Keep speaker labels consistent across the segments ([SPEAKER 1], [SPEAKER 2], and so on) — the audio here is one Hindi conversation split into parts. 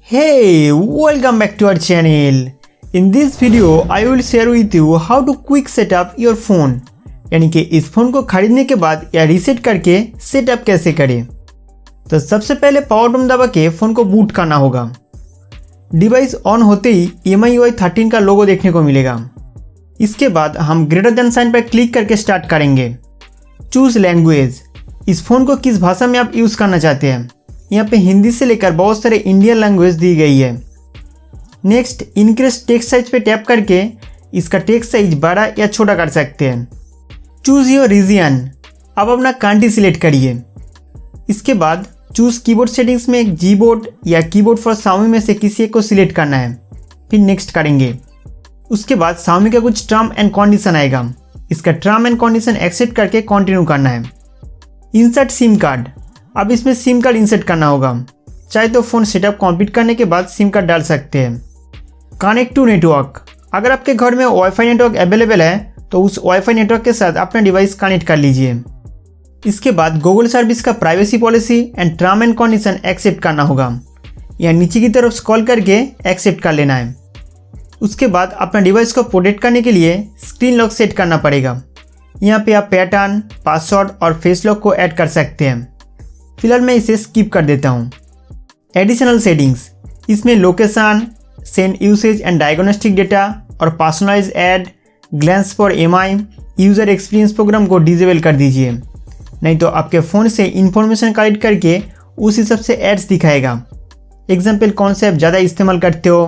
[SPEAKER 1] Hey, welcome back to our channel. In this video, I will share with you how to quick set up your phone. यानी कि इस फोन को खरीदने के बाद या रीसेट करके सेटअप कैसे करें। तो सबसे पहले पावर बटन दबा के फ़ोन को बूट करना होगा। डिवाइस ऑन होते ही MIUI 13 का लोगो देखने को मिलेगा। इसके बाद हम ग्रेटर देन साइन पर क्लिक करके स्टार्ट करेंगे। चूज़ लैंग्वेज, इस फ़ोन को किस भाषा में आप यूज़ करना चाहते हैं। यहाँ पे हिंदी से लेकर बहुत सारे इंडियन लैंग्वेज दी गई है। नेक्स्ट, इंक्रीज टेक्स्ट साइज पे टैप करके इसका टेक्स्ट साइज बड़ा या छोटा कर सकते हैं। चूज़ योर रीजन, अब अपना कंट्री सिलेक्ट करिए। इसके बाद चूज़ कीबोर्ड सेटिंग्स में जीबोर्ड या कीबोर्ड फॉर Xiaomi में से किसी एक को सिलेक्ट करना है, फिर नेक्स्ट करेंगे। उसके बाद Xiaomi का कुछ टर्म एंड कंडीशन आएगा, इसका टर्म एंड कंडीशन एक्सेप्ट करके कंटिन्यू करना है। इंसर्ट सिम कार्ड, अब इसमें सिम कार्ड इंसर्ट करना होगा। चाहे तो फ़ोन सेटअप कंप्लीट करने के बाद सिम कार्ड डाल सकते हैं। कनेक्ट टू नेटवर्क, अगर आपके घर में वाईफाई नेटवर्क अवेलेबल है तो उस वाईफाई नेटवर्क के साथ अपना डिवाइस कनेक्ट कर लीजिए। इसके बाद गूगल सर्विस का privacy policy and term and condition accept करना होगा। या नीचे की तरफ स्क्रॉल करके एक्सेप्ट कर लेना है। उसके बाद अपना डिवाइस को प्रोटेक्ट करने के लिए स्क्रीन लॉक सेट करना पड़ेगा। यहाँ पे आप पैटर्न, पासवर्ड और फेस लॉक को ऐड कर सकते हैं। फिलहाल मैं इसे स्किप कर देता हूँ। एडिशनल सेटिंग्स, इसमें location, send usage and diagnostic data और personalise ad, glance for MI, user experience program को डिसेबल कर दीजिए, नहीं तो आपके फ़ोन से इंफॉर्मेशन कलेक्ट करके उस हिसाब से एड्स दिखाएगा। एग्जाम्पल, कौन से आप ज़्यादा इस्तेमाल करते हो,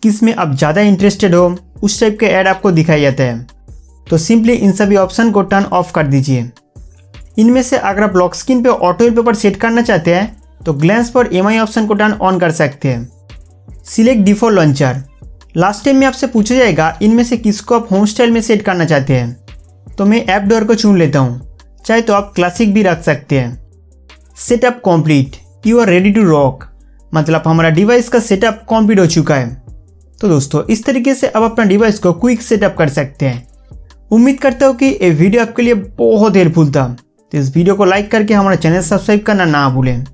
[SPEAKER 1] किस में आप ज़्यादा इंटरेस्टेड हो, उस टाइप के ऐड आपको दिखाया जाता है। तो सिंपली इन सभी ऑप्शन को टर्न ऑफ कर दीजिए। इनमें से अगर आप लॉक स्क्रीन पे ऑटो वॉलपेपर सेट करना चाहते हैं तो ग्लैंस फॉर MI ऑप्शन को टर्न ऑन कर सकते हैं। Select default launcher, last time में आपसे पूछा जाएगा इनमें से किसको आप होम स्टाइल में सेट करना चाहते हैं। तो मैं ऐप डोर को चुन लेता हूँ, चाहे तो आप क्लासिक भी रख सकते हैं। Setup complete, you are ready to rock, मतलब हमारा डिवाइस का सेटअप कंप्लीट हो चुका है। तो दोस्तों, इस तरीके से आप अपना डिवाइस को क्विक सेटअप कर सकते हैं। उम्मीद करता हूँ कि ये वीडियो आपके लिए बहुत हेल्पफुल था। तो इस वीडियो को लाइक करके हमारा चैनल सब्सक्राइब करना ना भूलें।